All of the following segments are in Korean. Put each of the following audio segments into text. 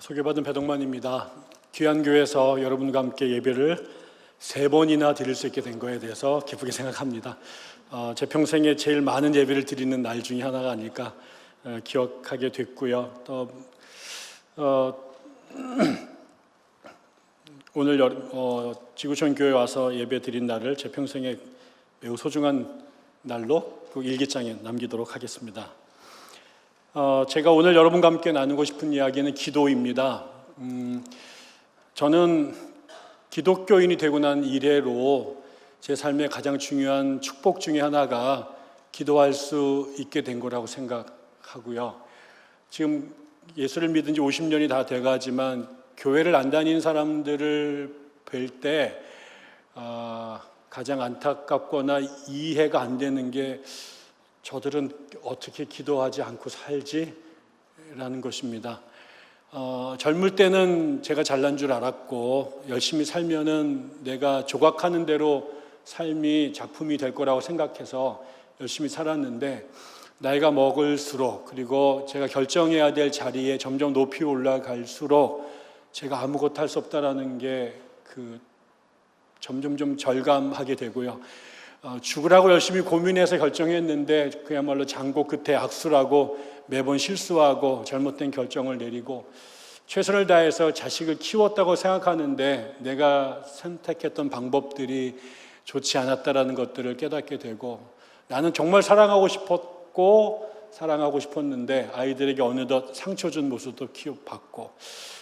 소개받은 배동만입니다. 귀한교회에서 여러분과 함께 예배를 3번이나 드릴 수 있게 된 것에 대해서 기쁘게 생각합니다. 제 평생에 제일 많은 예배를 드리는 날 중에 하나가 아닐까 기억하게 됐고요. 또 오늘 지구촌 교회 와서 예배 드린 날을 제 평생에 매우 소중한 날로 그 일기장에 남기도록 하겠습니다. 제가 오늘 여러분과 함께 나누고 싶은 이야기는 기도입니다. 저는 기독교인이 되고 난 이래로 제 삶의 가장 중요한 축복 중에 하나가 기도할 수 있게 된 거라고 생각하고요. 지금 예수를 믿은 지 50년이 다 돼가지만 교회를 안 다니는 사람들을 뵐 때 가장 안타깝거나 이해가 안 되는 게 저들은 어떻게 기도하지 않고 살지? 라는 것입니다. 젊을 때는 제가 잘난 줄 알았고 열심히 살면은 내가 조각하는 대로 삶이 작품이 될 거라고 생각해서 열심히 살았는데 나이가 먹을수록 그리고 제가 결정해야 될 자리에 점점 높이 올라갈수록 제가 아무것도 할 수 없다라는 게 점점 좀 절감하게 되고요. 죽으라고 열심히 고민해서 결정했는데 그야말로 장고 끝에 악수라고 매번 실수하고 잘못된 결정을 내리고 최선을 다해서 자식을 키웠다고 생각하는데 내가 선택했던 방법들이 좋지 않았다라는 것들을 깨닫게 되고 나는 정말 사랑하고 싶었는데 아이들에게 어느덧 상처 준 모습도 키워봤고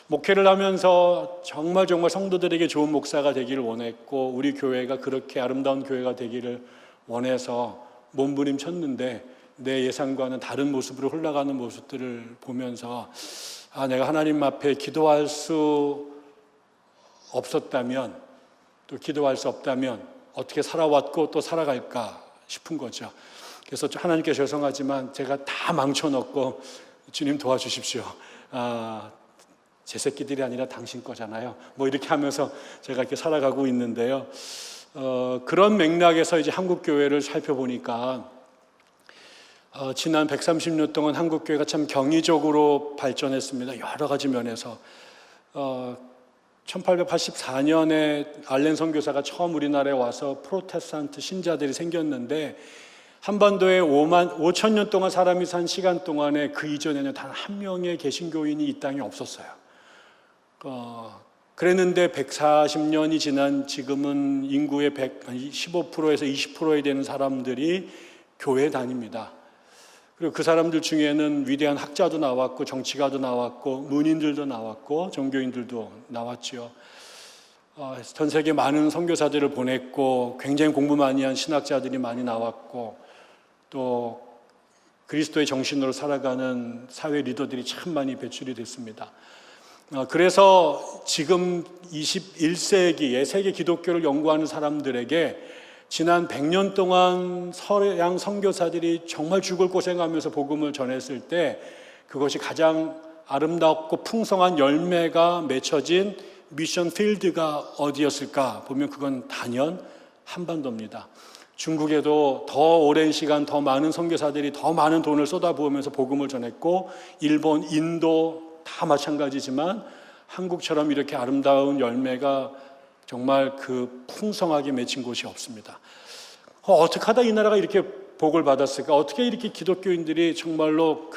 목회를 하면서 정말 성도들에게 좋은 목사가 되기를 원했고 우리 교회가 그렇게 아름다운 교회가 되기를 원해서 몸부림쳤는데 내 예상과는 다른 모습으로 흘러가는 모습들을 보면서 내가 하나님 앞에 기도할 수 없었다면 또 기도할 수 없다면 어떻게 살아왔고 또 살아갈까 싶은 거죠. 그래서 하나님께 죄송하지만 제가 다 망쳐놓고 주님 도와주십시오. 제 새끼들이 아니라 당신 거잖아요. 이렇게 하면서 제가 이렇게 살아가고 있는데요. 그런 맥락에서 이제 한국 교회를 살펴보니까 지난 130년 동안 한국 교회가 참 경이적으로 발전했습니다. 여러 가지 면에서 1884년에 알렌 선교사가 처음 우리나라에 와서 프로테스탄트 신자들이 생겼는데 한반도에 5,000년 동안 사람이 산 시간 동안에 그 이전에는 단 한 명의 개신교인이 이 땅에 없었어요. 그랬는데 140년이 지난 지금은 인구의 15%에서 20%에 되는 사람들이 교회에 다닙니다. 그리고 그 사람들 중에는 위대한 학자도 나왔고 정치가도 나왔고 문인들도 나왔고 종교인들도 나왔죠. 전 세계 많은 선교사들을 보냈고 굉장히 공부 많이 한 신학자들이 많이 나왔고 또 그리스도의 정신으로 살아가는 사회 리더들이 참 많이 배출이 됐습니다. 그래서 지금 21세기의 세계 기독교를 연구하는 사람들에게 지난 100년 동안 서양 선교사들이 정말 죽을 고생하면서 복음을 전했을 때 그것이 가장 아름답고 풍성한 열매가 맺혀진 미션 필드가 어디였을까 보면 그건 단연 한반도입니다. 중국에도 더 오랜 시간 더 많은 선교사들이 더 많은 돈을 쏟아부으면서 복음을 전했고 일본, 인도 다 마찬가지지만 한국처럼 이렇게 아름다운 열매가 정말 풍성하게 맺힌 곳이 없습니다. 어떻게 하다 이 나라가 이렇게 복을 받았을까? 어떻게 이렇게 기독교인들이 정말로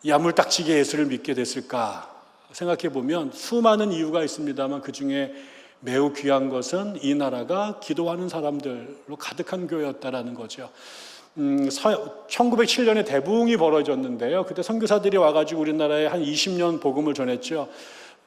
야물딱지게 예수를 믿게 됐을까? 생각해 보면 수많은 이유가 있습니다만 그 중에 매우 귀한 것은 이 나라가 기도하는 사람들로 가득한 교회였다라는 거죠. 1907년에 대붕이 벌어졌는데요. 그때 선교사들이 와가지고 우리나라에 한 20년 복음을 전했죠.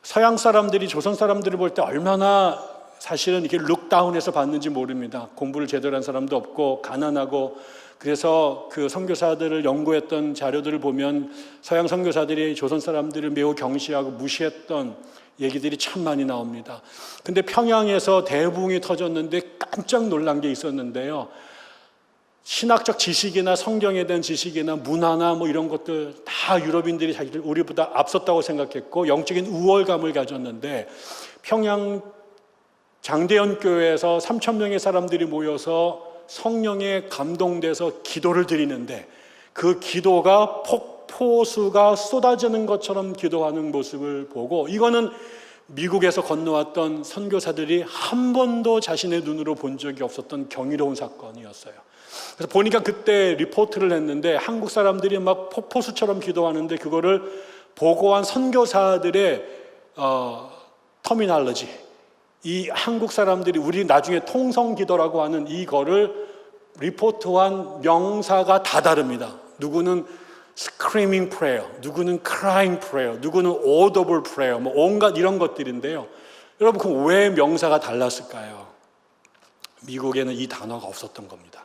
서양 사람들이 조선 사람들을 볼 때 얼마나 사실은 이렇게 룩다운해서 봤는지 모릅니다. 공부를 제대로 한 사람도 없고 가난하고 그래서 그 선교사들을 연구했던 자료들을 보면 서양 선교사들이 조선 사람들을 매우 경시하고 무시했던 얘기들이 참 많이 나옵니다. 근데 평양에서 대붕이 터졌는데 깜짝 놀란 게 있었는데요. 신학적 지식이나 성경에 대한 지식이나 문화나 이런 것들 다 유럽인들이 자기들 우리보다 앞섰다고 생각했고 영적인 우월감을 가졌는데 평양 장대현 교회에서 3,000명의 사람들이 모여서 성령에 감동돼서 기도를 드리는데 그 기도가 폭포수가 쏟아지는 것처럼 기도하는 모습을 보고, 이거는 미국에서 건너왔던 선교사들이 한 번도 자신의 눈으로 본 적이 없었던 경이로운 사건이었어요. 그래서 보니까 그때 리포트를 했는데 한국 사람들이 막 폭포수처럼 기도하는데 그거를 보고한 선교사들의 터미널로지, 이 한국 사람들이 우리 나중에 통성기도라고 하는 이거를 리포트한 명사가 다 다릅니다. 누구는 screaming prayer, 누구는 crying prayer, 누구는 audible prayer, 뭐 온갖 이런 것들인데요. 여러분, 그 왜 명사가 달랐을까요? 미국에는 이 단어가 없었던 겁니다.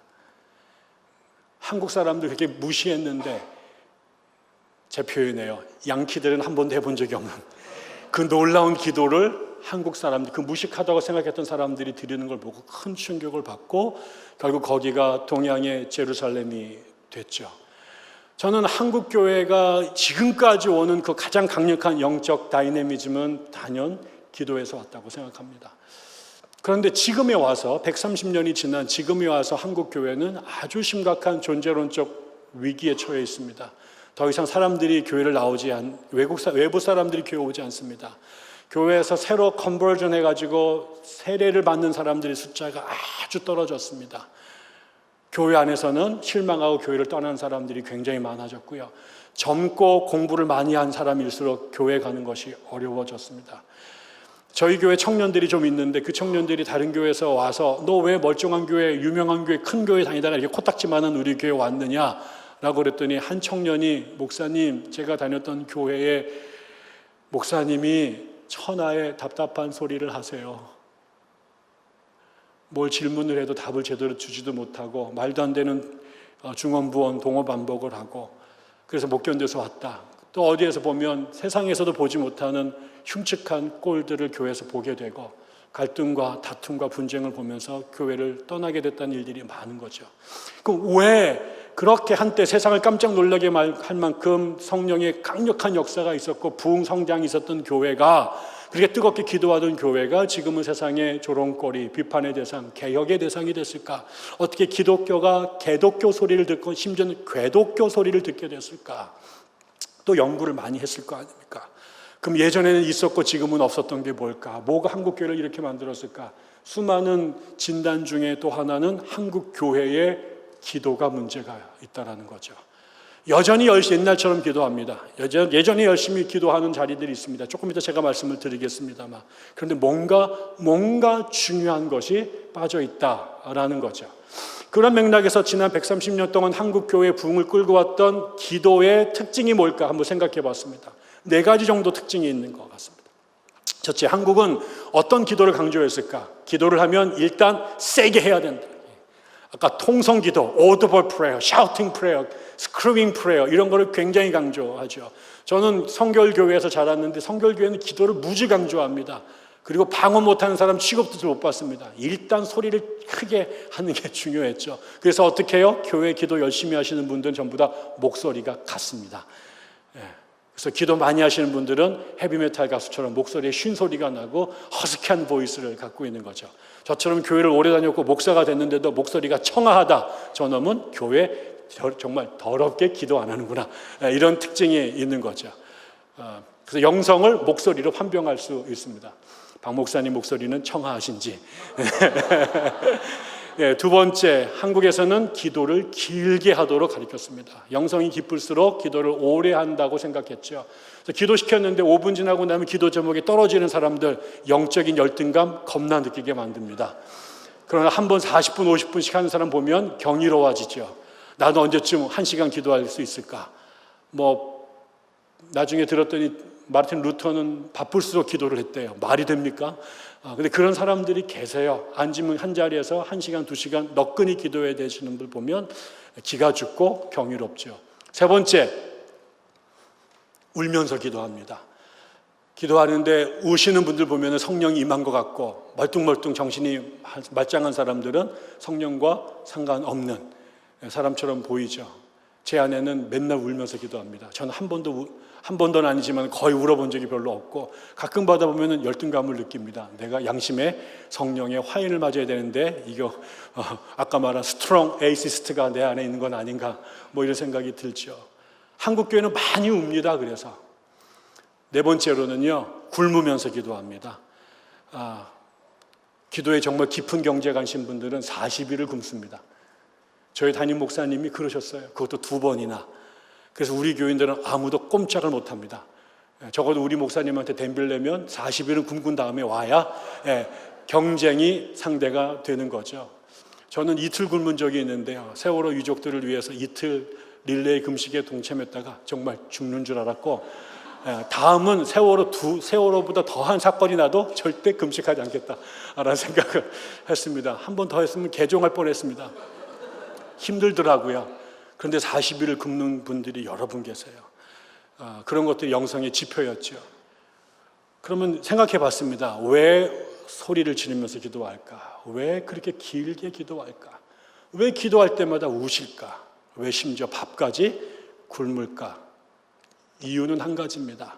한국 사람들 그렇게 무시했는데, 제 표현이에요. 양키들은 한 번도 해본 적이 없는 그 놀라운 기도를 한국 사람들, 그 무식하다고 생각했던 사람들이 드리는 걸 보고 큰 충격을 받고 결국 거기가 동양의 제루살렘이 됐죠. 저는 한국 교회가 지금까지 오는 그 가장 강력한 영적 다이내미즘은 단연 기도에서 왔다고 생각합니다. 그런데 지금에 와서 130년이 지난 지금에 와서 한국 교회는 아주 심각한 존재론적 위기에 처해 있습니다. 더 이상 사람들이 교회를 외부 사람들이 교회 오지 않습니다. 교회에서 새로 컨버전 해가지고 세례를 받는 사람들의 숫자가 아주 떨어졌습니다. 교회 안에서는 실망하고 교회를 떠난 사람들이 굉장히 많아졌고요. 젊고 공부를 많이 한 사람일수록 교회 가는 것이 어려워졌습니다. 저희 교회 청년들이 좀 있는데 그 청년들이 다른 교회에서 와서 너 왜 멀쩡한 교회, 유명한 교회, 큰 교회 다니다가 이렇게 코딱지만한 우리 교회 왔느냐 라고 그랬더니 한 청년이 목사님, 제가 다녔던 교회에 목사님이 천하의 답답한 소리를 하세요. 뭘 질문을 해도 답을 제대로 주지도 못하고 말도 안 되는 중언부언 동어 반복을 하고 그래서 못 견뎌서 왔다. 또 어디에서 보면 세상에서도 보지 못하는 흉측한 꼴들을 교회에서 보게 되고 갈등과 다툼과 분쟁을 보면서 교회를 떠나게 됐다는 일들이 많은 거죠. 그럼 왜 그렇게 한때 세상을 깜짝 놀라게 할 만큼 성령의 강력한 역사가 있었고 부흥 성장이 있었던 교회가, 그렇게 뜨겁게 기도하던 교회가 지금은 세상의 조롱거리, 비판의 대상, 개혁의 대상이 됐을까? 어떻게 기독교가 개독교 소리를 듣고 심지어는 궤독교 소리를 듣게 됐을까? 또 연구를 많이 했을 거 아닙니까? 그럼 예전에는 있었고 지금은 없었던 게 뭘까? 뭐가 한국 교회를 이렇게 만들었을까? 수많은 진단 중에 또 하나는 한국 교회의 기도가 문제가 있다라는 거죠. 여전히 옛날처럼 기도합니다. 예전에 열심히 기도하는 자리들이 있습니다. 조금 이따 제가 말씀을 드리겠습니다만, 그런데 뭔가 중요한 것이 빠져 있다라는 거죠. 그런 맥락에서 지난 130년 동안 한국 교회의 부흥을 끌고 왔던 기도의 특징이 뭘까 한번 생각해 봤습니다. 4가지 정도 특징이 있는 것 같습니다. 첫째, 한국은 어떤 기도를 강조했을까? 기도를 하면 일단 세게 해야 된다. 아까 통성기도, audible prayer, shouting prayer, screaming prayer 이런 거를 굉장히 강조하죠. 저는 성결교회에서 자랐는데 성결교회는 기도를 무지 강조합니다. 그리고 방언 못하는 사람 취급도 못 받습니다. 일단 소리를 크게 하는 게 중요했죠. 그래서 어떻게 해요? 교회 기도 열심히 하시는 분들은 전부 다 목소리가 같습니다. 그래서 기도 많이 하시는 분들은 헤비메탈 가수처럼 목소리에 쉰 소리가 나고 허스키한 보이스를 갖고 있는 거죠. 저처럼 교회를 오래 다녔고 목사가 됐는데도 목소리가 청아하다. 저놈은 교회 정말 더럽게 기도 안 하는구나. 이런 특징이 있는 거죠. 그래서 영성을 목소리로 판별할 수 있습니다. 박 목사님 목소리는 청아하신지. 두 번째, 한국에서는 기도를 길게 하도록 가르쳤습니다. 영성이 깊을수록 기도를 오래 한다고 생각했죠. 그래서 기도시켰는데 5분 지나고 나면 기도 제목이 떨어지는 사람들, 영적인 열등감 겁나 느끼게 만듭니다. 그러나 한 번 40분, 50분씩 하는 사람 보면 경이로워지죠. 나도 언제쯤 1시간 기도할 수 있을까? 나중에 들었더니 마르틴 루터는 바쁠수록 기도를 했대요. 말이 됩니까? 근데 그런 사람들이 계세요. 앉으면 한 자리에서 1시간, 2시간 너끈히 기도해야 되시는 분들 보면 기가 죽고 경이롭죠. 세 번째, 울면서 기도합니다. 기도하는데 우시는 분들 보면 성령이 임한 것 같고 멀뚱멀뚱 정신이 말짱한 사람들은 성령과 상관없는 사람처럼 보이죠. 제 아내는 맨날 울면서 기도합니다. 저는 한 번도는 아니지만 거의 울어본 적이 별로 없고, 가끔 받아보면 열등감을 느낍니다. 내가 양심의 성령의 화인을 맞아야 되는데 이거 아까 말한 스트롱 에이시스트가 내 안에 있는 건 아닌가, 뭐 이런 생각이 들죠. 한국 교회는 많이 웁니다. 그래서 네 번째로는요, 굶으면서 기도합니다. 기도에 정말 깊은 경제 가신 분들은 40일을 굶습니다. 저희 담임 목사님이 그러셨어요. 그것도 2번이나. 그래서 우리 교인들은 아무도 꼼짝을 못합니다. 적어도 우리 목사님한테 덤빌려면 40일은 굶은 다음에 와야 경쟁이 상대가 되는 거죠. 저는 이틀 굶은 적이 있는데요, 세월호 유족들을 위해서 이틀 릴레이 금식에 동참했다가 정말 죽는 줄 알았고, 다음은 세월호보다 더한 사건이 나도 절대 금식하지 않겠다라는 생각을 했습니다. 한 번 더 했으면 개종할 뻔했습니다. 힘들더라고요. 그런데 40일을 굶는 분들이 여러 분 계세요. 그런 것들이 영성의 지표였죠. 그러면 생각해 봤습니다. 왜 소리를 지르면서 기도할까? 왜 그렇게 길게 기도할까? 왜 기도할 때마다 우실까? 왜 심지어 밥까지 굶을까? 이유는 한 가지입니다.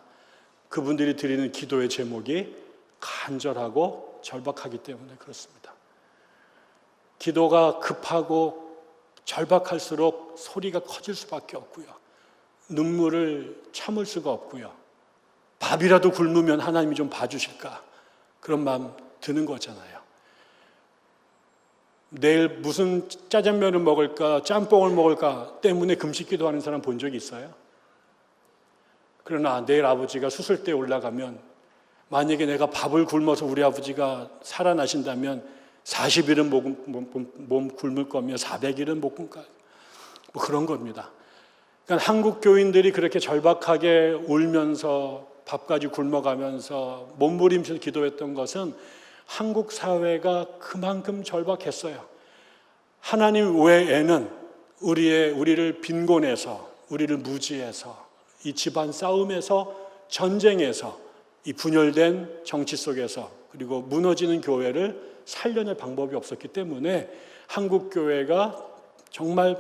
그분들이 드리는 기도의 제목이 간절하고 절박하기 때문에 그렇습니다. 기도가 급하고 절박할수록 소리가 커질 수밖에 없고요, 눈물을 참을 수가 없고요, 밥이라도 굶으면 하나님이 좀 봐주실까, 그런 마음 드는 거잖아요. 내일 무슨 짜장면을 먹을까, 짬뽕을 먹을까 때문에 금식 기도하는 사람 본 적이 있어요? 그러나 내일 아버지가 수술대에 올라가면, 만약에 내가 밥을 굶어서 우리 아버지가 살아나신다면 40일은 몸 굶을 거며 400일은 못 굶을까, 뭐 그런 겁니다. 그러니까 한국 교인들이 그렇게 절박하게 울면서 밥까지 굶어가면서 몸부림치면서 기도했던 것은 한국 사회가 그만큼 절박했어요. 하나님 외에는 우리를 빈곤해서, 우리를 무지해서, 이 집안 싸움에서, 전쟁에서, 이 분열된 정치 속에서, 그리고 무너지는 교회를 살려낼 방법이 없었기 때문에 한국 교회가 정말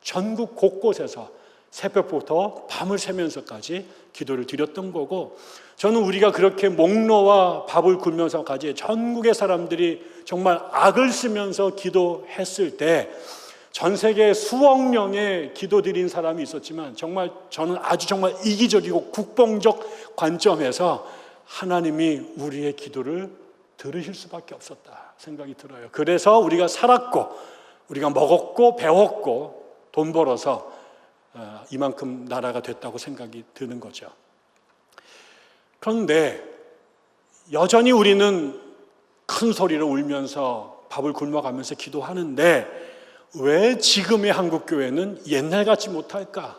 전국 곳곳에서 새벽부터 밤을 새면서까지 기도를 드렸던 거고, 저는 우리가 그렇게 목놓아 밥을 굶면서까지 전국의 사람들이 정말 악을 쓰면서 기도했을 때 전 세계 수억 명의 기도 드린 사람이 있었지만, 정말 저는 아주 정말 이기적이고 국뽕적 관점에서 하나님이 우리의 기도를 들으실 수밖에 없었다 생각이 들어요. 그래서 우리가 살았고, 우리가 먹었고, 배웠고, 돈 벌어서 이만큼 나라가 됐다고 생각이 드는 거죠. 그런데 여전히 우리는 큰 소리로 울면서 밥을 굶어가면서 기도하는데, 왜 지금의 한국 교회는 옛날 같지 못할까?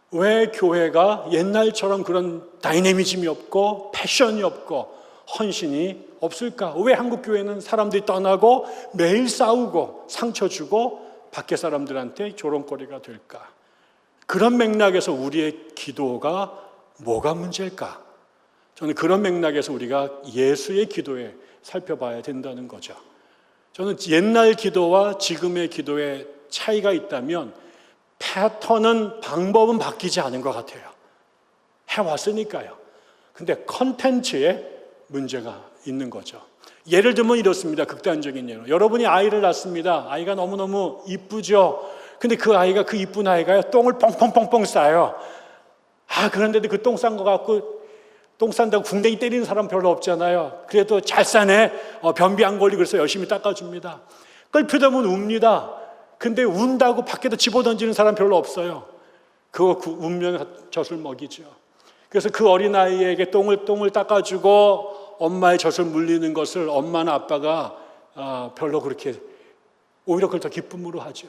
왜 교회가 옛날처럼 그런 다이내미즘이 없고 패션이 없고 헌신이 없을까? 왜 한국 교회는 사람들이 떠나고 매일 싸우고 상처 주고 밖에 사람들한테 조롱거리가 될까? 그런 맥락에서 우리의 기도가 뭐가 문제일까? 저는 그런 맥락에서 우리가 예수의 기도에 살펴봐야 된다는 거죠. 저는 옛날 기도와 지금의 기도에 차이가 있다면 패턴은, 방법은 바뀌지 않은 것 같아요. 해왔으니까요. 근데 컨텐츠에 문제가 있는 거죠. 예를 들면 이렇습니다. 극단적인 예로, 여러분이 아이를 낳습니다. 아이가 너무너무 이쁘죠. 근데 그 아이가, 그 이쁜 아이가요, 똥을 뻥뻥뻥뻥 싸요. 그런데도 그 똥 싼 거 갖고, 똥 싼다고 궁뎅이 때리는 사람 별로 없잖아요. 그래도 잘 싸네, 변비 안 걸리고, 그래서 열심히 닦아줍니다. 끌피되면 웁니다. 근데 운다고 밖에다 집어던지는 사람 별로 없어요. 그거 그 운명의 젖을 먹이죠. 그래서 그 어린아이에게 똥을 닦아주고 엄마의 젖을 물리는 것을 엄마나 아빠가 별로 그렇게, 오히려 그걸 더 기쁨으로 하죠.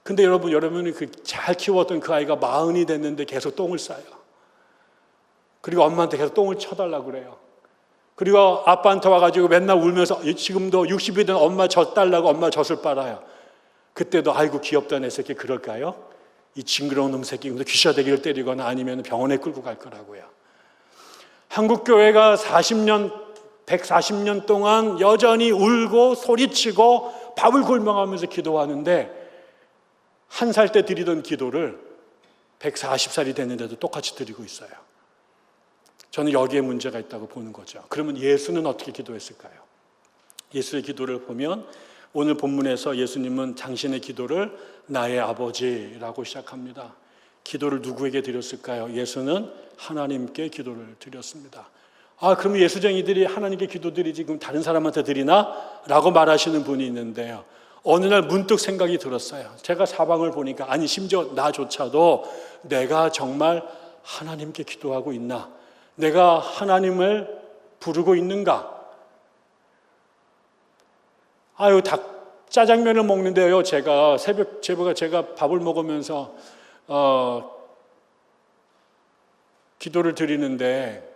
근데 여러분이 잘 키웠던 그 아이가 40이 됐는데 계속 똥을 싸요. 그리고 엄마한테 계속 똥을 쳐달라고 그래요. 그리고 아빠한테 와가지고 맨날 울면서, 지금도 60이 된 엄마 젖 달라고 엄마 젖을 빨아요. 그때도 아이고 귀엽다 내 새끼 그럴까요? 이 징그러운 놈 새끼, 귀샤대기를 때리거나 아니면 병원에 끌고 갈 거라고요. 한국 교회가 140년 동안 여전히 울고 소리치고 밥을 굶어가면서 기도하는데, 1살 때 드리던 기도를 140살이 됐는데도 똑같이 드리고 있어요. 저는 여기에 문제가 있다고 보는 거죠. 그러면 예수는 어떻게 기도했을까요? 예수의 기도를 보면 오늘 본문에서 예수님은 당신의 기도를 나의 아버지라고 시작합니다. 기도를 누구에게 드렸을까요? 예수는 하나님께 기도를 드렸습니다. 그럼 예수쟁이들이 하나님께 기도드리지 그럼 다른 사람한테 드리나? 라고 말하시는 분이 있는데요. 어느 날 문득 생각이 들었어요. 제가 사방을 보니까 아니 심지어 나조차도 내가 정말 하나님께 기도하고 있나? 내가 하나님을 부르고 있는가? 짜장면을 먹는데요. 제가 제가 밥을 먹으면서 기도를 드리는데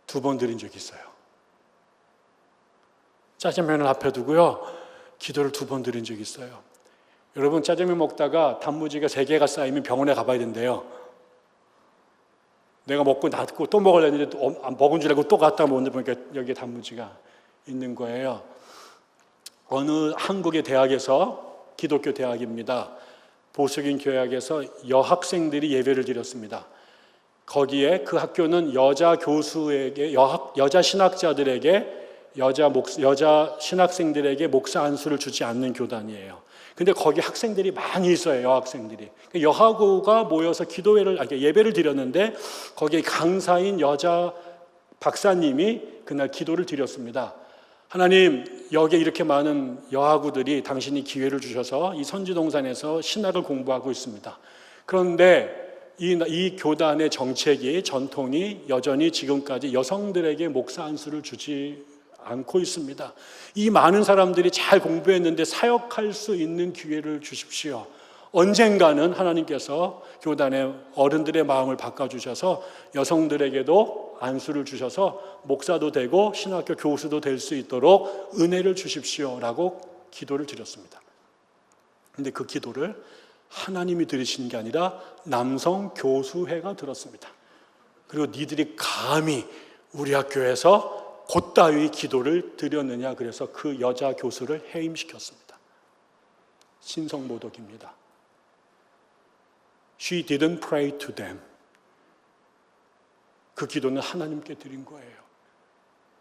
2번 드린 적이 있어요. 짜장면을 앞에 두고요. 기도를 2번 드린 적이 있어요. 여러분 짜장면 먹다가 단무지가 3개가 쌓이면 병원에 가봐야 된대요. 내가 먹고 낫고 또 먹으려는데 먹은 줄 알고 또 갔다 오는데 보니까 여기에 단무지가 있는 거예요. 어느 한국의 대학에서 기독교 대학입니다. 보수적인 교회에서 여학생들이 예배를 드렸습니다. 거기에 그 학교는 여자 교수에게 여자 신학자들에게 여자 신학생들에게 목사 안수를 주지 않는 교단이에요. 근데 거기 학생들이 많이 있어요. 여학생들이. 여하고가 모여서 예배를 드렸는데 거기에 강사인 여자 박사님이 그날 기도를 드렸습니다. 하나님, 여기에 이렇게 많은 여하구들이 당신이 기회를 주셔서 이 선지동산에서 신학을 공부하고 있습니다. 그런데 이 교단의 정책이 전통이 여전히 지금까지 여성들에게 목사 안수를 주지 않고 있습니다. 이 많은 사람들이 잘 공부했는데 사역할 수 있는 기회를 주십시오. 언젠가는 하나님께서 교단의 어른들의 마음을 바꿔주셔서 여성들에게도 안수를 주셔서 목사도 되고 신학교 교수도 될 수 있도록 은혜를 주십시오라고 기도를 드렸습니다. 그런데 그 기도를 하나님이 들으시는 게 아니라 남성 교수회가 들었습니다. 그리고 니들이 감히 우리 학교에서 곧다위 기도를 드렸느냐, 그래서 그 여자 교수를 해임시켰습니다. 신성모독입니다. She didn't pray to them. 그 기도는 하나님께 드린 거예요.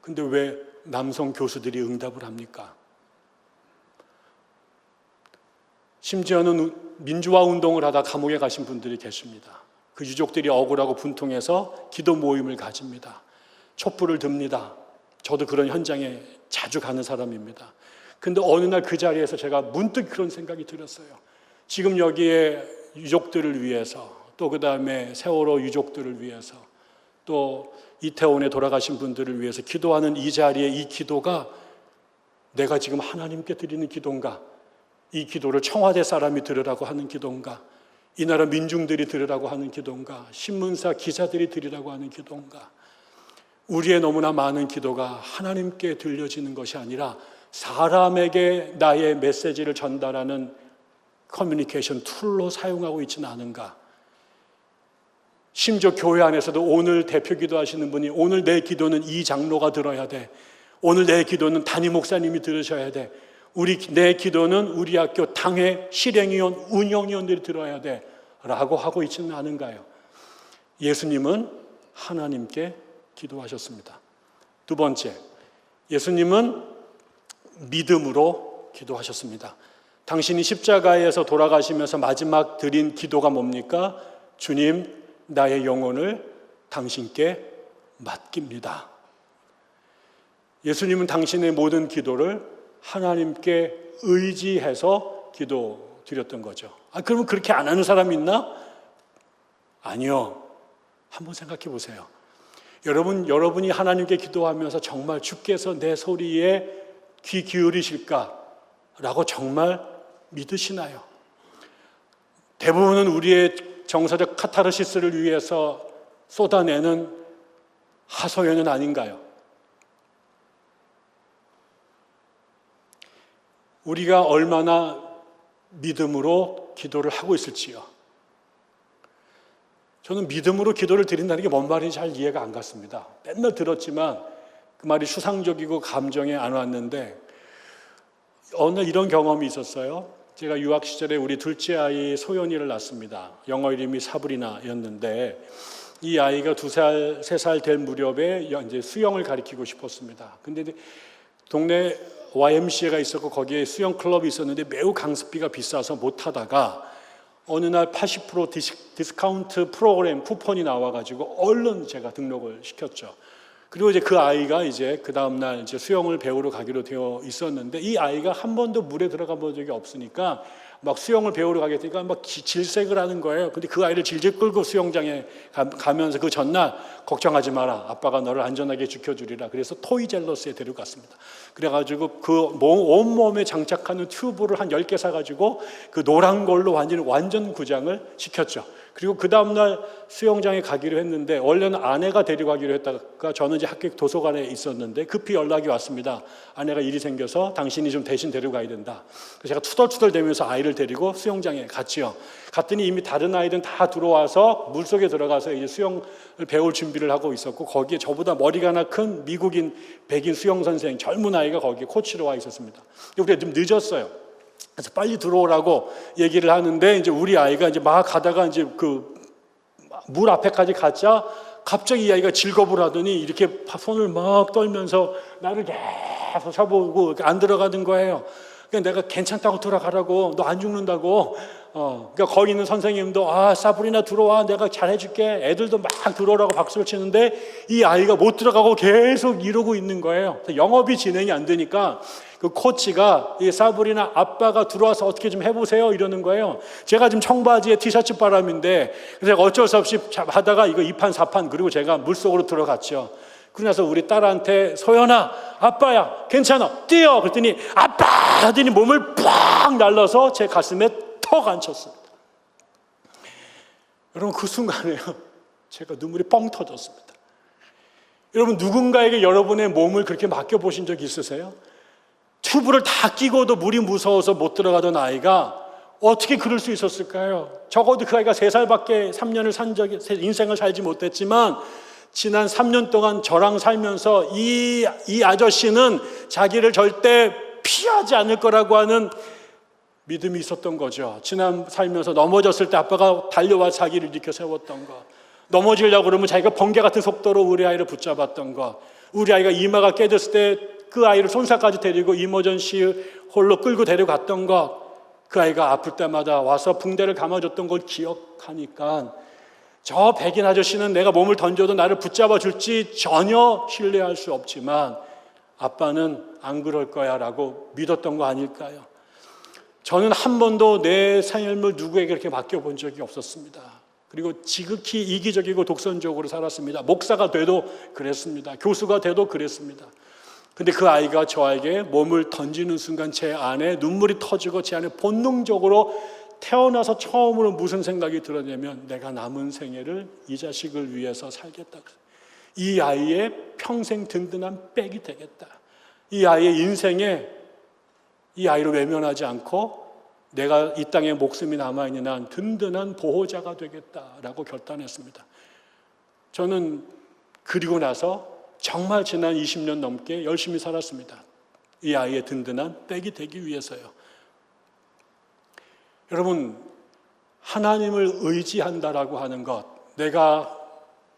근데 왜 남성 교수들이 응답을 합니까? 심지어는 민주화 운동을 하다 감옥에 가신 분들이 계십니다. 그 유족들이 억울하고 분통해서 기도 모임을 가집니다. 촛불을 듭니다. 저도 그런 현장에 자주 가는 사람입니다. 근데 어느 날 그 자리에서 제가 문득 그런 생각이 들었어요. 지금 여기에 유족들을 위해서, 또 그 다음에 세월호 유족들을 위해서, 또 이태원에 돌아가신 분들을 위해서 기도하는 이 자리에 이 기도가 내가 지금 하나님께 드리는 기도인가? 이 기도를 청와대 사람이 들으라고 하는 기도인가? 이 나라 민중들이 들으라고 하는 기도인가? 신문사 기자들이 들으라고 하는 기도인가? 우리의 너무나 많은 기도가 하나님께 들려지는 것이 아니라 사람에게 나의 메시지를 전달하는 커뮤니케이션 툴로 사용하고 있지는 않은가? 심지어 교회 안에서도 오늘 대표 기도하시는 분이 오늘 내 기도는 이 장로가 들어야 돼. 오늘 내 기도는 담임 목사님이 들으셔야 돼. 내 기도는 우리 학교 당회 실행위원, 운영위원들이 들어야 돼. 라고 하고 있지는 않은가요? 예수님은 하나님께 기도하셨습니다. 2번째, 예수님은 믿음으로 기도하셨습니다. 당신이 십자가에서 돌아가시면서 마지막 드린 기도가 뭡니까? 주님, 나의 영혼을 당신께 맡깁니다. 예수님은 당신의 모든 기도를 하나님께 의지해서 기도 드렸던 거죠. 그러면 그렇게 안 하는 사람이 있나? 아니요. 한번 생각해 보세요. 여러분이 하나님께 기도하면서 정말 주께서 내 소리에 귀 기울이실까라고 정말 믿으시나요? 대부분은 우리의 정서적 카타르시스를 위해서 쏟아내는 하소연은 아닌가요? 우리가 얼마나 믿음으로 기도를 하고 있을지요. 저는 믿음으로 기도를 드린다는 게 뭔 말인지 잘 이해가 안 갔습니다. 맨날 들었지만 그 말이 수상적이고 감정에 안 왔는데 어느 날 이런 경험이 있었어요. 제가 유학 시절에 우리 둘째 아이 소연이를 낳습니다. 영어 이름이 사브리나였는데 이 아이가 2살, 3살 될 무렵에 이제 수영을 가르치고 싶었습니다. 근데 동네 YMCA가 있었고 거기에 수영 클럽이 있었는데 매우 강습비가 비싸서 못 하다가 어느 날 80% 디스카운트 프로그램 쿠폰이 나와가지고 얼른 제가 등록을 시켰죠. 그리고 이제 그 아이가 이제 그 다음날 이제 수영을 배우러 가기로 되어 있었는데 이 아이가 한 번도 물에 들어가 본 적이 없으니까 막 수영을 배우러 가겠다니까 막 질색을 하는 거예요. 근데 그 아이를 질질 끌고 수영장에 가면서 그 전날 걱정하지 마라. 아빠가 너를 안전하게 지켜주리라. 그래서 토이젤러스에 데려갔습니다. 그래가지고 그 온몸에 장착하는 튜브를 한 10개 사가지고 그 노란 걸로 완전 구장을 시켰죠. 그리고 그 다음날 수영장에 가기로 했는데 원래는 아내가 데려가기로 했다가 저는 이제 학교 도서관에 있었는데 급히 연락이 왔습니다. 아내가 일이 생겨서 당신이 좀 대신 데려가야 된다. 그래서 제가 투덜투덜대면서 아이를 데리고 수영장에 갔지요. 갔더니 이미 다른 아이들은 다 들어와서 물속에 들어가서 이제 수영을 배울 준비를 하고 있었고 거기에 저보다 머리가 하나 큰 미국인 백인 수영 선생 젊은 아이가 거기에 코치로 와 있었습니다. 우리가 좀 늦었어요. 그래서 빨리 들어오라고 얘기를 하는데 이제 우리 아이가 이제 막 가다가 이제 그 물 앞에까지 갔자 갑자기 이 아이가 질겁을 하더니 이렇게 손을 막 떨면서 나를 계속 쳐보고 안 들어가는 거예요. 그러니까 내가 괜찮다고 들어가라고, 너 안 죽는다고. 그러니까 거기 있는 선생님도 사브리나 들어와, 내가 잘해줄게. 애들도 막 들어오라고 박수를 치는데 이 아이가 못 들어가고 계속 이러고 있는 거예요. 영업이 진행이 안 되니까 그 코치가 이 사브리나 아빠가 들어와서 어떻게 좀 해보세요 이러는 거예요. 제가 지금 청바지에 티셔츠 바람인데 그래서 어쩔 수 없이 하다가 이거 2판 4판 그리고 제가 물속으로 들어갔죠. 그러고 나서 우리 딸한테 소연아 아빠야 괜찮아 뛰어 그랬더니 아빠 하더니 몸을 팍 날라서 제 가슴에 턱 앉혔습니다. 여러분 그 순간에요 제가 눈물이 뻥 터졌습니다. 여러분 누군가에게 여러분의 몸을 그렇게 맡겨보신 적 있으세요? 튜브를 다 끼고도 물이 무서워서 못 들어가던 아이가 어떻게 그럴 수 있었을까요? 적어도 그 아이가 3살밖에 3년을 인생을 살지 못했지만 지난 3년 동안 저랑 살면서 이 아저씨는 자기를 절대 피하지 않을 거라고 하는 믿음이 있었던 거죠. 지난 살면서 넘어졌을 때 아빠가 달려와 자기를 일으켜 세웠던 것, 넘어지려고 그러면 자기가 번개 같은 속도로 우리 아이를 붙잡았던 것, 우리 아이가 이마가 깨졌을 때 그 아이를 손사까지 데리고 이머전시 홀로 끌고 데려갔던 것, 그 아이가 아플 때마다 와서 붕대를 감아줬던 걸 기억하니까 저 백인 아저씨는 내가 몸을 던져도 나를 붙잡아 줄지 전혀 신뢰할 수 없지만 아빠는 안 그럴 거야 라고 믿었던 거 아닐까요? 저는 한 번도 내 삶을 누구에게 그렇게 맡겨본 적이 없었습니다. 그리고 지극히 이기적이고 독선적으로 살았습니다. 목사가 돼도 그랬습니다. 교수가 돼도 그랬습니다. 근데 그 아이가 저에게 몸을 던지는 순간 제 안에 눈물이 터지고 제 안에 본능적으로 태어나서 처음으로 무슨 생각이 들었냐면 내가 남은 생애를 이 자식을 위해서 살겠다. 이 아이의 평생 든든한 백이 되겠다. 이 아이의 인생에 이 아이를 외면하지 않고 내가 이 땅에 목숨이 남아있는 한 든든한 보호자가 되겠다라고 결단했습니다. 저는 그리고 나서 정말 지난 20년 넘게 열심히 살았습니다. 이 아이의 든든한 백이 되기 위해서요. 여러분, 하나님을 의지한다라고 하는 것, 내가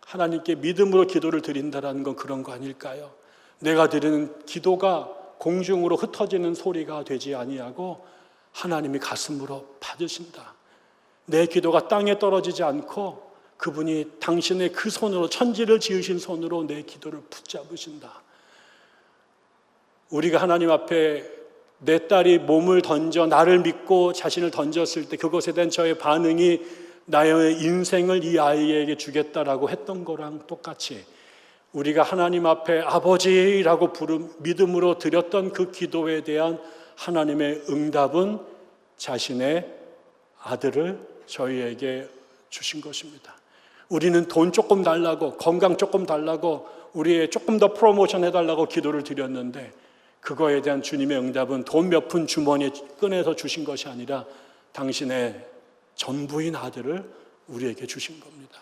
하나님께 믿음으로 기도를 드린다라는 건 그런 거 아닐까요? 내가 드리는 기도가 공중으로 흩어지는 소리가 되지 아니하고 하나님이 가슴으로 받으신다. 내 기도가 땅에 떨어지지 않고 그분이 당신의 그 손으로 천지를 지으신 손으로 내 기도를 붙잡으신다. 우리가 하나님 앞에 내 딸이 몸을 던져 나를 믿고 자신을 던졌을 때 그것에 대한 저의 반응이 나의 인생을 이 아이에게 주겠다라고 했던 거랑 똑같이 우리가 하나님 앞에 아버지라고 믿음으로 드렸던 그 기도에 대한 하나님의 응답은 자신의 아들을 저희에게 주신 것입니다. 우리는 돈 조금 달라고, 건강 조금 달라고, 우리의 조금 더 프로모션 해달라고 기도를 드렸는데 그거에 대한 주님의 응답은 돈 몇 푼 주머니에 꺼내서 주신 것이 아니라 당신의 전부인 아들을 우리에게 주신 겁니다.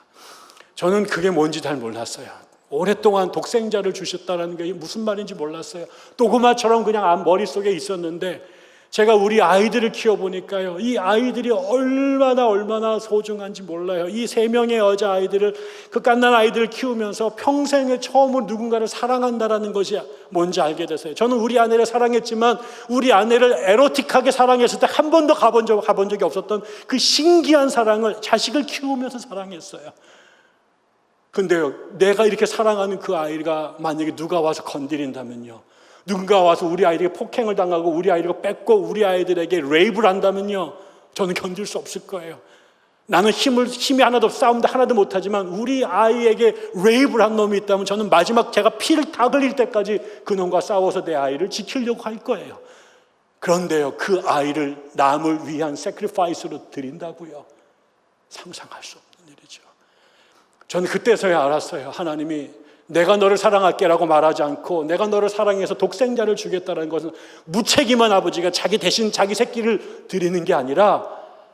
저는 그게 뭔지 잘 몰랐어요. 오랫동안 독생자를 주셨다는 게 무슨 말인지 몰랐어요. 도그마처럼 그냥 머릿속에 있었는데 제가 우리 아이들을 키워보니까요, 이 아이들이 얼마나 소중한지 몰라요. 이 3명의 여자아이들을, 그 갓난 아이들을 키우면서 평생에 처음으로 누군가를 사랑한다라는 것이 뭔지 알게 됐어요. 저는 우리 아내를 사랑했지만 우리 아내를 에로틱하게 사랑했을 때 한 번도 가본 적이 없었던 그 신기한 사랑을 자식을 키우면서 사랑했어요. 근데요, 내가 이렇게 사랑하는 그 아이가 만약에 누가 와서 건드린다면요, 누군가 와서 우리 아이에게 폭행을 당하고 우리 아이를 뺏고 우리 아이들에게 레이프를 한다면요, 저는 견딜 수 없을 거예요. 나는 힘이 하나도 없어, 싸움도 하나도 못하지만 우리 아이에게 레이프를 한 놈이 있다면 저는 마지막 제가 피를 다 흘릴 때까지 그놈과 싸워서 내 아이를 지키려고 할 거예요. 그런데요, 그 아이를 남을 위한 세크리파이스로 드린다고요? 상상할 수 없는 일이죠. 저는 그때서야 알았어요. 하나님이 내가 너를 사랑할게라고 말하지 않고 내가 너를 사랑해서 독생자를 주겠다는 것은 무책임한 아버지가 자기 대신 자기 새끼를 드리는 게 아니라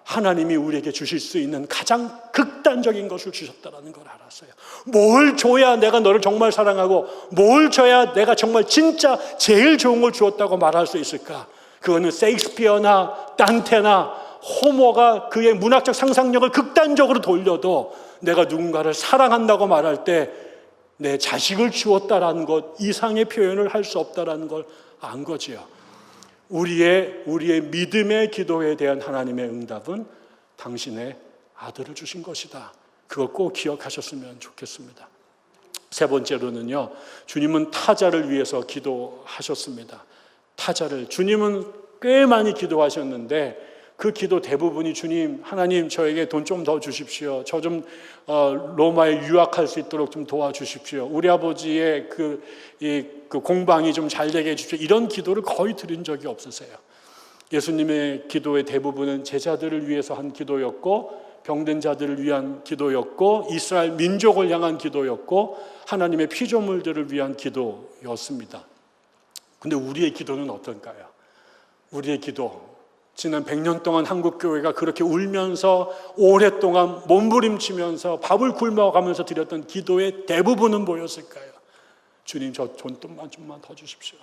하나님이 우리에게 주실 수 있는 가장 극단적인 것을 주셨다는 걸 알았어요. 뭘 줘야 내가 너를 정말 사랑하고 뭘 줘야 내가 정말 진짜 제일 좋은 걸 주었다고 말할 수 있을까? 그거는 세익스피어나 단테나 호모가 그의 문학적 상상력을 극단적으로 돌려도 내가 누군가를 사랑한다고 말할 때 내 자식을 주었다라는 것 이상의 표현을 할 수 없다라는 걸 안 거지요. 우리의 믿음의 기도에 대한 하나님의 응답은 당신의 아들을 주신 것이다. 그거 꼭 기억하셨으면 좋겠습니다. 세 번째로는요, 주님은 타자를 위해서 기도하셨습니다. 타자를, 주님은 꽤 많이 기도하셨는데 그 기도 대부분이 주님, 하나님 저에게 돈 좀 더 주십시오. 저 좀 로마에 유학할 수 있도록 좀 도와주십시오. 우리 아버지의 그 공방이 좀 잘 되게 해주십시오. 이런 기도를 거의 드린 적이 없으세요. 예수님의 기도의 대부분은 제자들을 위해서 한 기도였고, 병든 자들을 위한 기도였고, 이스라엘 민족을 향한 기도였고, 하나님의 피조물들을 위한 기도였습니다. 근데 우리의 기도는 어떨까요? 우리의 기도, 지난 100년 동안 한국교회가 그렇게 울면서 오랫동안 몸부림치면서 밥을 굶어가면서 드렸던 기도의 대부분은 뭐였을까요? 주님, 저 돈 좀만 더 주십시오.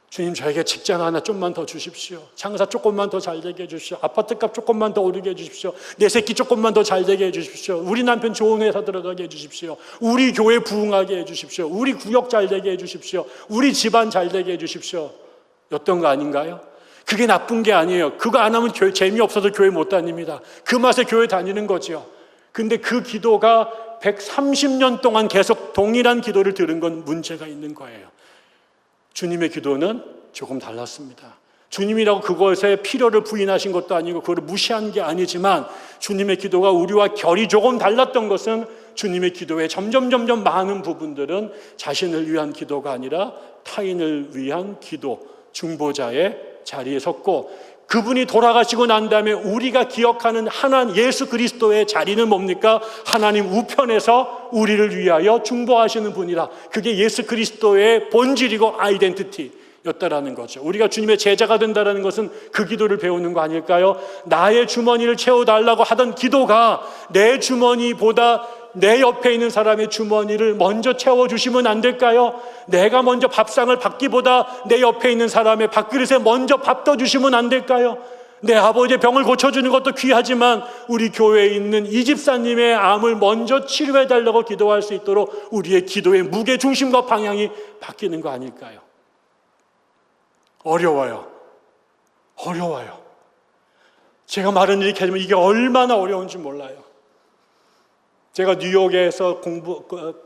주님, 저에게 직장 하나 좀만 더 주십시오. 장사 조금만 더 잘 되게 해주십시오. 아파트값 조금만 더 오르게 해주십시오. 내 새끼 조금만 더 잘 되게 해주십시오. 우리 남편 좋은 회사 들어가게 해주십시오. 우리 교회 부흥하게 해주십시오. 우리 구역 잘 되게 해주십시오. 우리 집안 잘 되게 해주십시오. 였던 거 아닌가요? 그게 나쁜 게 아니에요. 그거 안 하면 재미없어서 교회 못 다닙니다. 그 맛에 교회 다니는 거죠. 근데 그 기도가 130년 동안 계속 동일한 기도를 들은 건 문제가 있는 거예요. 주님의 기도는 조금 달랐습니다. 주님이라고 그것의 필요를 부인하신 것도 아니고 그걸 무시한 게 아니지만 주님의 기도가 우리와 결이 조금 달랐던 것은 주님의 기도의 점점 많은 부분들은 자신을 위한 기도가 아니라 타인을 위한 기도, 중보자의 자리에 섰고, 그분이 돌아가시고 난 다음에 우리가 기억하는 하나님 예수 그리스도의 자리는 뭡니까? 하나님 우편에서 우리를 위하여 중보하시는 분이라. 그게 예수 그리스도의 본질이고 아이덴티티였다라는 거죠. 우리가 주님의 제자가 된다는 것은 그 기도를 배우는 거 아닐까요? 나의 주머니를 채워달라고 하던 기도가 내 주머니보다 내 옆에 있는 사람의 주머니를 먼저 채워주시면 안 될까요? 내가 먼저 밥상을 받기보다 내 옆에 있는 사람의 밥그릇에 먼저 밥 떠주시면 안 될까요? 내 아버지의 병을 고쳐주는 것도 귀하지만 우리 교회에 있는 이 집사님의 암을 먼저 치료해달라고 기도할 수 있도록 우리의 기도의 무게중심과 방향이 바뀌는 거 아닐까요? 어려워요. 제가 말은 이렇게 하지만 이게 얼마나 어려운지 몰라요. 제가 뉴욕에서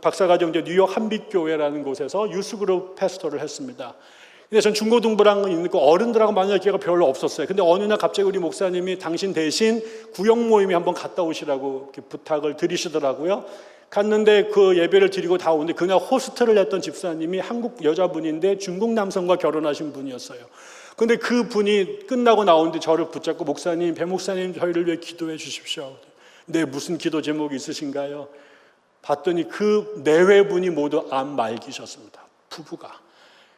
박사과정제 뉴욕 한빛교회라는 곳에서 유스그룹 패스토를 했습니다. 근데 전 중고등부랑 있는 거 어른들하고 만날 기회가 별로 없었어요. 근데 어느 날 갑자기 우리 목사님이 당신 대신 구역 모임에 한번 갔다 오시라고 이렇게 부탁을 드리시더라고요. 갔는데 그 예배를 드리고 다 오는데 그날 호스트를 했던 집사님이 한국 여자분인데 중국 남성과 결혼하신 분이었어요. 근데 그 분이 끝나고 나오는데 저를 붙잡고 목사님, 배 목사님 저희를 위해 기도해 주십시오. 네, 무슨 기도 제목이 있으신가요? 봤더니 그 내외분이 모두 암 말기셨습니다. 부부가.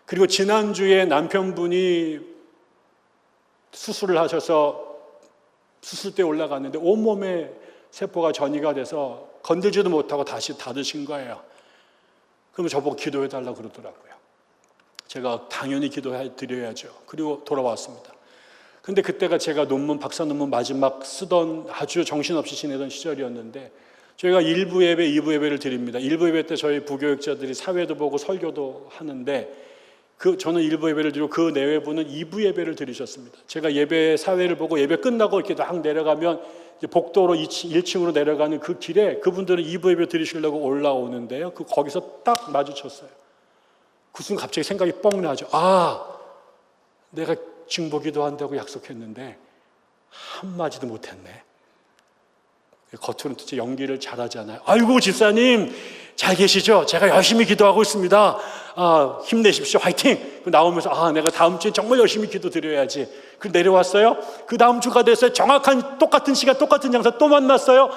그리고 지난주에 남편분이 수술을 하셔서 수술대에 올라갔는데 온몸에 세포가 전이가 돼서 건들지도 못하고 다시 닫으신 거예요. 그러면 저보고 기도해달라고 그러더라고요. 제가 당연히 기도해 드려야죠. 그리고 돌아왔습니다. 근데 그때가 제가 박사 논문 마지막 쓰던 아주 정신없이 지내던 시절이었는데 저희가 1부 예배, 2부 예배를 드립니다. 1부 예배 때 저희 부교육자들이 사회도 보고 설교도 하는데 저는 1부 예배를 드리고 그 내외부는 2부 예배를 드리셨습니다. 제가 예배 사회를 보고 예배 끝나고 이렇게 막 내려가면 이제 복도로 1층으로 내려가는 그 길에 그분들은 2부 예배 드리시려고 올라오는데요. 거기서 딱 마주쳤어요. 그 순간 갑자기 생각이 뻥 나죠. 내가 중보기도 한다고 약속했는데 한마디도 못했네. 겉으로는 진짜 연기를 잘하잖아요. 아이고 집사님 잘 계시죠? 제가 열심히 기도하고 있습니다. 힘내십시오. 화이팅! 나오면서 내가 다음 주에 정말 열심히 기도드려야지. 내려왔어요. 그 다음 주가 됐어요. 정확한 똑같은 시간 똑같은 장소 또 만났어요.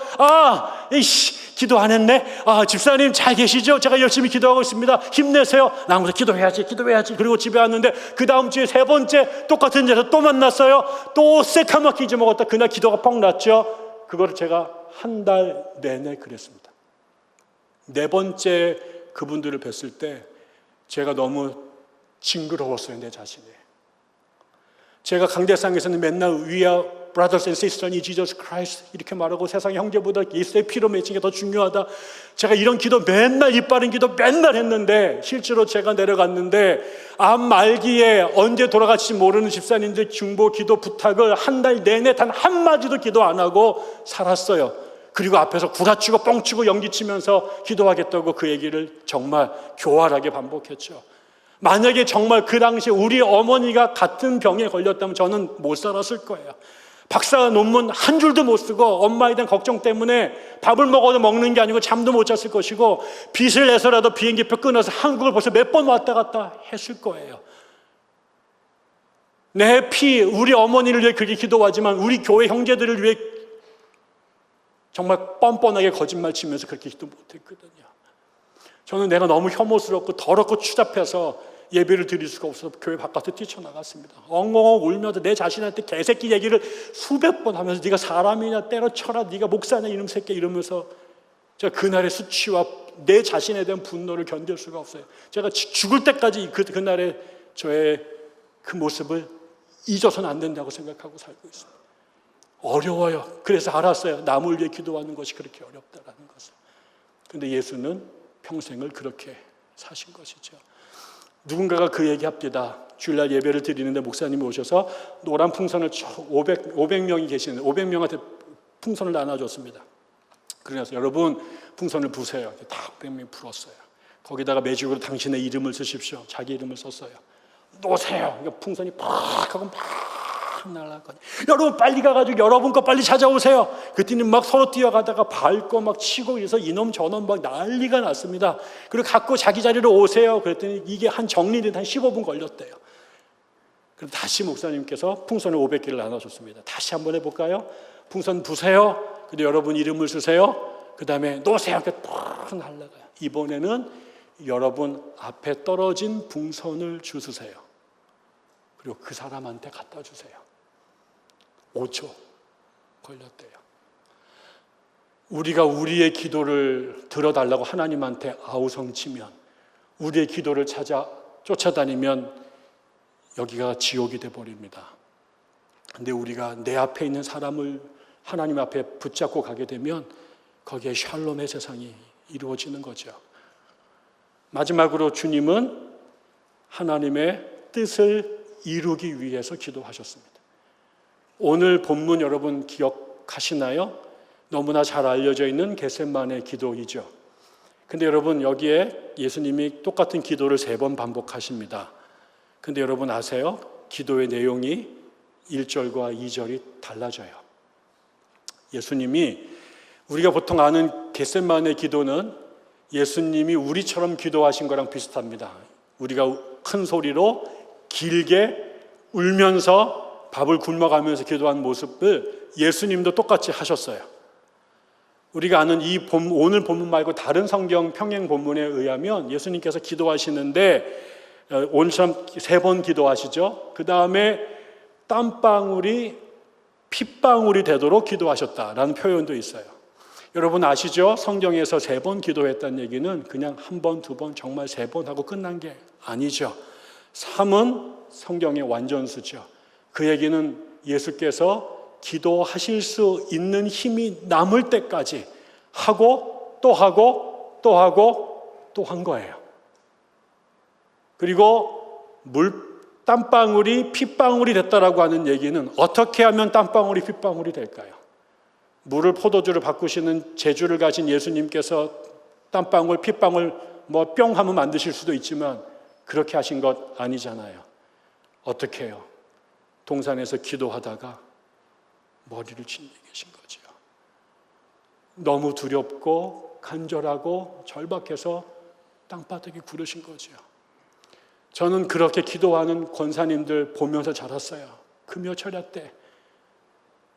기도 안 했네. 집사님 잘 계시죠? 제가 열심히 기도하고 있습니다. 힘내세요. 나오면서 기도해야지. 그리고 집에 왔는데 그 다음 주에 세 번째 똑같은 장소 또 만났어요. 또 새카맣게 잊어먹었다. 그날 기도가 뻥 났죠. 그거를 제가 한 달 내내 그랬습니다. 네 번째 그분들을 뵀을 때 제가 너무 징그러웠어요, 내 자신이. 제가 강대상에서는 맨날 We are brothers and sisters in Jesus Christ 이렇게 말하고 세상 형제보다 예수의 피로 맺힌 게 더 중요하다. 제가 이런 기도 맨날 입 바른 기도 맨날 했는데 실제로 제가 내려갔는데 암 말기에 언제 돌아갈지 모르는 집사님들 중보 기도 부탁을 한 달 내내 단 한마디도 기도 안 하고 살았어요. 그리고 앞에서 구라치고 뻥치고 연기치면서 기도하겠다고 그 얘기를 정말 교활하게 반복했죠. 만약에 정말 그 당시에 우리 어머니가 같은 병에 걸렸다면 저는 못 살았을 거예요. 박사 논문 한 줄도 못 쓰고 엄마에 대한 걱정 때문에 밥을 먹어도 먹는 게 아니고 잠도 못 잤을 것이고 빚을 내서라도 비행기표 끊어서 한국을 벌써 몇 번 왔다 갔다 했을 거예요. 내 피, 우리 어머니를 위해 그렇게 기도하지만 우리 교회 형제들을 위해 정말 뻔뻔하게 거짓말 치면서 그렇게 기도 못했거든요. 저는 내가 너무 혐오스럽고 더럽고 추잡해서 예배를 드릴 수가 없어서 교회 바깥에 뛰쳐나갔습니다. 엉엉 울면서 내 자신한테 개새끼 얘기를 수백 번 하면서 네가 사람이냐 때려쳐라 네가 목사냐 이놈 새끼 이러면서 제가 그날의 수치와 내 자신에 대한 분노를 견딜 수가 없어요. 제가 죽을 때까지 그날의 저의 그 모습을 잊어서는 안 된다고 생각하고 살고 있습니다. 어려워요. 그래서 알았어요. 남을 위해 기도하는 것이 그렇게 어렵다라는 것을. 그런데 예수는 평생을 그렇게 사신 것이죠. 누군가가 그 얘기합니다. 주일날 예배를 드리는데 목사님이 오셔서 노란 풍선을 500명이 계시는데 500명한테 풍선을 나눠줬습니다. 그래서 여러분 풍선을 부세요. 다 500명이 불었어요. 거기다가 매직으로 당신의 이름을 쓰십시오. 자기 이름을 썼어요. 놓으세요. 그러니까 풍선이 팍 하고 팍 날아가거든요. 여러분 빨리 가가지고 여러분 거 빨리 찾아오세요. 그때는 막 서로 뛰어가다가 밟고 막 치고 이래서 이놈 저놈 막 난리가 났습니다. 그리고 갖고 자기 자리로 오세요. 그랬더니 이게 한 정리된 한 15분 걸렸대요. 그래서 다시 목사님께서 풍선을 500개를 나눠줬습니다. 다시 한번 해볼까요? 풍선 부세요. 근데 여러분 이름을 쓰세요. 그 다음에 놓으세요. 이렇게 팍 날아가요. 이번에는 여러분 앞에 떨어진 풍선을 주스세요. 그리고 그 사람한테 갖다 주세요. 5초 걸렸대요. 우리가 우리의 기도를 들어달라고 하나님한테 아우성치면 우리의 기도를 쫓아다니면 여기가 지옥이 돼버립니다. 근데 우리가 내 앞에 있는 사람을 하나님 앞에 붙잡고 가게 되면 거기에 샬롬의 세상이 이루어지는 거죠. 마지막으로 주님은 하나님의 뜻을 이루기 위해서 기도하셨습니다. 오늘 본문 여러분 기억하시나요? 너무나 잘 알려져 있는 겟세마네 기도이죠. 근데 여러분 여기에 예수님이 똑같은 기도를 3번 반복하십니다. 근데 여러분 아세요? 기도의 내용이 1절과 2절이 달라져요. 예수님이 우리가 보통 아는 겟세마네 기도는 예수님이 우리처럼 기도하신 거랑 비슷합니다. 우리가 큰 소리로 길게 울면서 밥을 굶어가면서 기도한 모습을 예수님도 똑같이 하셨어요. 우리가 아는 오늘 본문 말고 다른 성경 평행 본문에 의하면 예수님께서 기도하시는데 오늘처럼 3번 기도하시죠. 그 다음에 땀방울이 핏방울이 되도록 기도하셨다라는 표현도 있어요. 여러분 아시죠? 성경에서 3번 기도했다는 얘기는 그냥 1번, 2번, 정말 3번 하고 끝난 게 아니죠. 3은 성경의 완전수죠. 그 얘기는 예수께서 기도하실 수 있는 힘이 남을 때까지 하고 또 하고 또 하고 또 한 거예요. 그리고 땀방울이 핏방울이 됐다라고 하는 얘기는 어떻게 하면 땀방울이 핏방울이 될까요? 물을 포도주로 바꾸시는 재주를 가진 예수님께서 땀방울, 핏방울 뿅 하면 만드실 수도 있지만 그렇게 하신 것 아니잖아요. 어떻게 해요? 동산에서 기도하다가 머리를 짓게 계신 거죠. 너무 두렵고 간절하고 절박해서 땅바닥에 구르신 거죠. 저는 그렇게 기도하는 권사님들 보면서 자랐어요. 금요 철야 때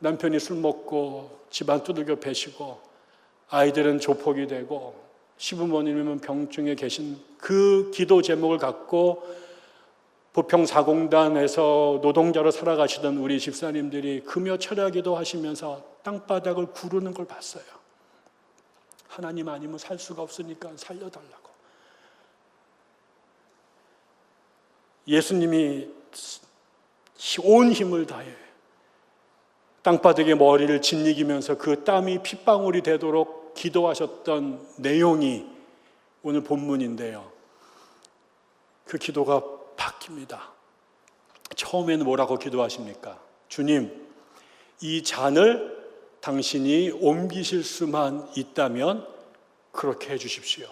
남편이 술 먹고 집안 두들겨 패시고 아이들은 조폭이 되고 시부모님은 병중에 계신 그 기도 제목을 갖고 부평사공단에서 노동자로 살아가시던 우리 집사님들이 금요 철야 기도하시면서 땅바닥을 구르는 걸 봤어요. 하나님 아니면 살 수가 없으니까 살려달라고. 예수님이 온 힘을 다해 땅바닥에 머리를 짓이기면서 그 땀이 핏방울이 되도록 기도하셨던 내용이 오늘 본문인데요. 그 기도가 바뀝니다. 처음에는 뭐라고 기도하십니까? 주님, 이 잔을 당신이 옮기실 수만 있다면 그렇게 해 주십시오.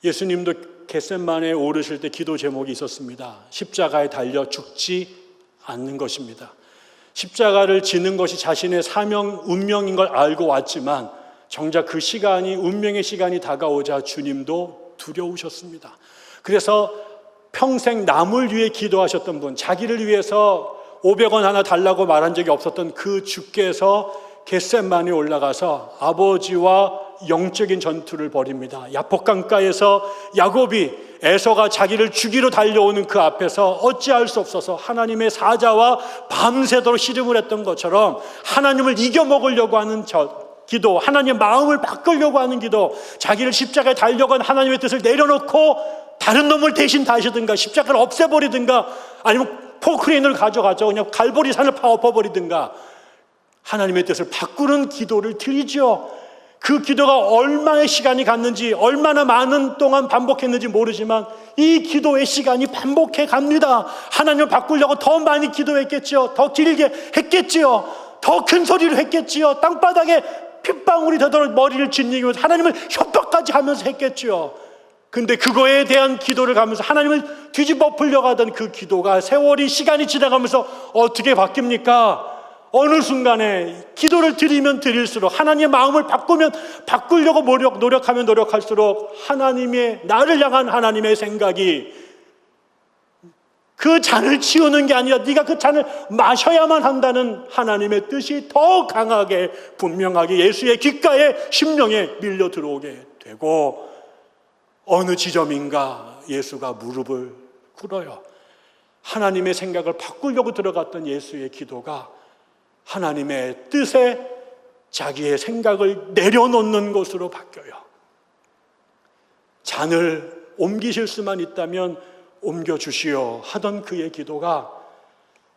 예수님도 겟세마네에 오르실 때 기도 제목이 있었습니다. 십자가에 달려 죽지 않는 것입니다. 십자가를 지는 것이 자신의 사명, 운명인 걸 알고 왔지만 정작 그 시간이, 운명의 시간이 다가오자 주님도 두려우셨습니다. 그래서 평생 남을 위해 기도하셨던 분, 자기를 위해서 500원 하나 달라고 말한 적이 없었던 그 주께서 겟세마네에 올라가서 아버지와 영적인 전투를 벌입니다. 야복강가에서 야곱이 에서가 자기를 죽이러 달려오는 그 앞에서 어찌할 수 없어서 하나님의 사자와 밤새도록 씨름을 했던 것처럼 하나님을 이겨먹으려고 하는 기도, 하나님의 마음을 바꾸려고 하는 기도, 자기를 십자가에 달려간 하나님의 뜻을 내려놓고 다른 놈을 대신 다시든가 십자가를 없애버리든가 아니면 포크레인을 가져가죠. 그냥 갈보리 산을 엎어버리든가 하나님의 뜻을 바꾸는 기도를 드리죠. 그 기도가 얼마의 시간이 갔는지, 얼마나 많은 동안 반복했는지 모르지만 이 기도의 시간이 반복해 갑니다. 하나님을 바꾸려고 더 많이 기도했겠지요. 더 길게 했겠지요. 더 큰 소리로 했겠지요. 땅바닥에 핏방울이 되도록 머리를 짓이면서 하나님을 협박까지 하면서 했겠지요. 근데 그거에 대한 기도를 가면서 하나님을 뒤집어 풀려고 하던 그 기도가 세월이, 시간이 지나가면서 어떻게 바뀝니까? 어느 순간에 기도를 드리면 드릴수록, 하나님의 마음을 바꾸려고 노력하면 노력할수록 하나님의, 나를 향한 하나님의 생각이 그 잔을 치우는 게 아니라 네가 그 잔을 마셔야만 한다는 하나님의 뜻이 더 강하게, 분명하게 예수의 귓가에, 심령에 밀려 들어오게 되고, 어느 지점인가 예수가 무릎을 꿇어요. 하나님의 생각을 바꾸려고 들어갔던 예수의 기도가 하나님의 뜻에 자기의 생각을 내려놓는 것으로 바뀌어요. 잔을 옮기실 수만 있다면 옮겨주시오 하던 그의 기도가,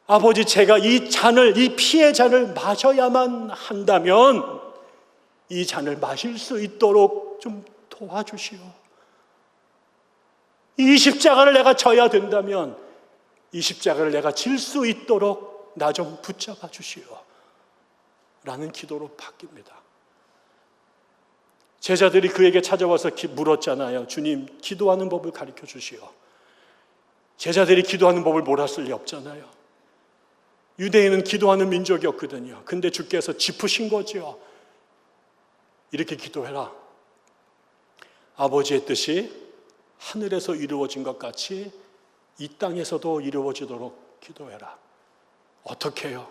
아버지 제가 이 잔을, 이 피의 잔을 마셔야만 한다면 이 잔을 마실 수 있도록 좀 도와주시오. 이 십자가를 내가 져야 된다면 이 십자가를 내가 질 수 있도록 나 좀 붙잡아 주시오 라는 기도로 바뀝니다. 제자들이 그에게 찾아와서 물었잖아요. 주님, 기도하는 법을 가르쳐 주시오. 제자들이 기도하는 법을 몰랐을 리 없잖아요. 유대인은 기도하는 민족이었거든요. 근데 주께서 짚으신 거죠. 이렇게 기도해라. 아버지의 뜻이 하늘에서 이루어진 것 같이 이 땅에서도 이루어지도록 기도해라. 어떻게 해요?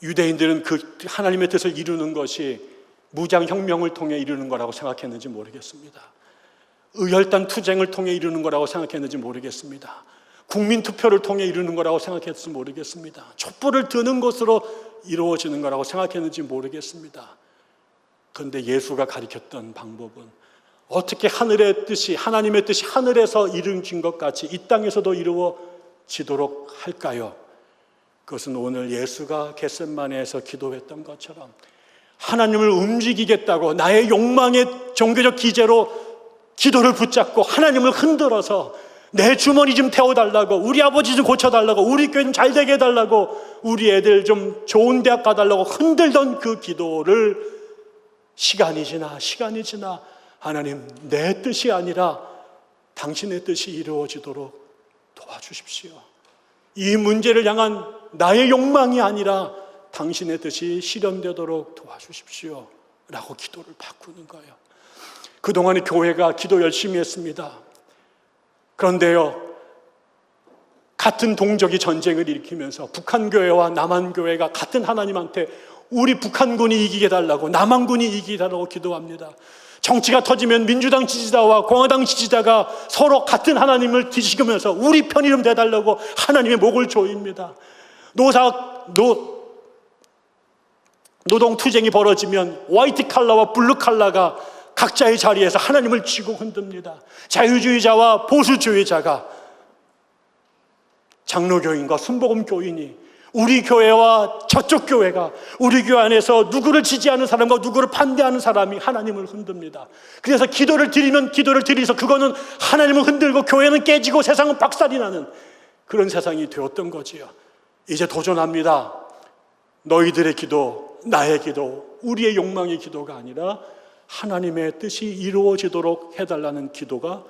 유대인들은 그 하나님의 뜻을 이루는 것이 무장혁명을 통해 이루는 거라고 생각했는지 모르겠습니다. 의혈단 투쟁을 통해 이루는 거라고 생각했는지 모르겠습니다. 국민투표를 통해 이루는 거라고 생각했는지 모르겠습니다. 촛불을 드는 것으로 이루어지는 거라고 생각했는지 모르겠습니다. 그런데 예수가 가르쳤던 방법은 어떻게 하늘의 뜻이, 하나님의 뜻이 하늘에서 이루어진 것 같이 이 땅에서도 이루어지도록 할까요? 그것은 오늘 예수가 겟세마네에서 기도했던 것처럼 하나님을 움직이겠다고 나의 욕망의 종교적 기제로 기도를 붙잡고 하나님을 흔들어서 내 주머니 좀 태워달라고, 우리 아버지 좀 고쳐달라고, 우리 교회 좀 잘 되게 해달라고, 우리 애들 좀 좋은 대학 가달라고 흔들던 그 기도를 시간이 지나 하나님, 내 뜻이 아니라 당신의 뜻이 이루어지도록 도와주십시오. 이 문제를 향한 나의 욕망이 아니라 당신의 뜻이 실현되도록 도와주십시오 라고 기도를 바꾸는 거예요. 그동안에 교회가 기도 열심히 했습니다. 그런데요, 같은 동족이 전쟁을 일으키면서 북한교회와 남한교회가 같은 하나님한테 우리 북한군이 이기게 해달라고, 남한군이 이기게 해달라고 기도합니다. 정치가 터지면 민주당 지지자와 공화당 지지자가 서로 같은 하나님을 뒤지면서 우리 편이 좀 돼달라고 하나님의 목을 조입니다. 노동투쟁이 벌어지면 화이트 칼라와 블루 칼라가 각자의 자리에서 하나님을 쥐고 흔듭니다. 자유주의자와 보수주의자가, 장로교인과 순복음교인이, 우리 교회와 저쪽 교회가, 우리 교회 안에서 누구를 지지하는 사람과 누구를 반대하는 사람이 하나님을 흔듭니다. 그래서 기도를 드리면 기도를 드리면서 그거는 하나님을 흔들고 교회는 깨지고 세상은 박살이 나는 그런 세상이 되었던 거지요. 이제 도전합니다. 너희들의 기도, 나의 기도, 우리의 욕망의 기도가 아니라 하나님의 뜻이 이루어지도록 해달라는 기도가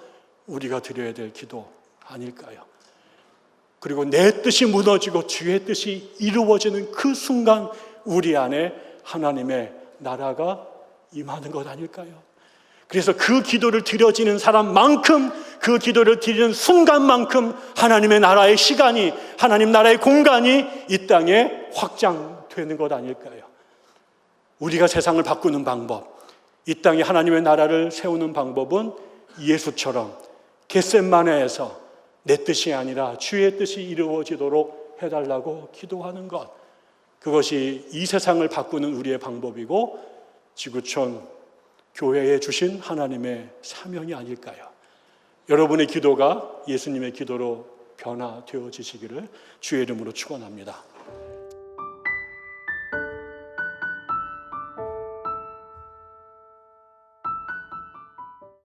우리가 드려야 될 기도 아닐까요? 그리고 내 뜻이 무너지고 주의 뜻이 이루어지는 그 순간 우리 안에 하나님의 나라가 임하는 것 아닐까요? 그래서 그 기도를 드려지는 사람만큼, 그 기도를 드리는 순간만큼 하나님의 나라의 시간이, 하나님 나라의 공간이 이 땅에 확장되는 것 아닐까요? 우리가 세상을 바꾸는 방법, 이 땅에 하나님의 나라를 세우는 방법은 예수처럼 겟세마네에서 내 뜻이 아니라 주의 뜻이 이루어지도록 해달라고 기도하는 것, 그것이 이 세상을 바꾸는 우리의 방법이고 지구촌 교회에 주신 하나님의 사명이 아닐까요? 여러분의 기도가 예수님의 기도로 변화되어지시기를 주의 이름으로 축원합니다.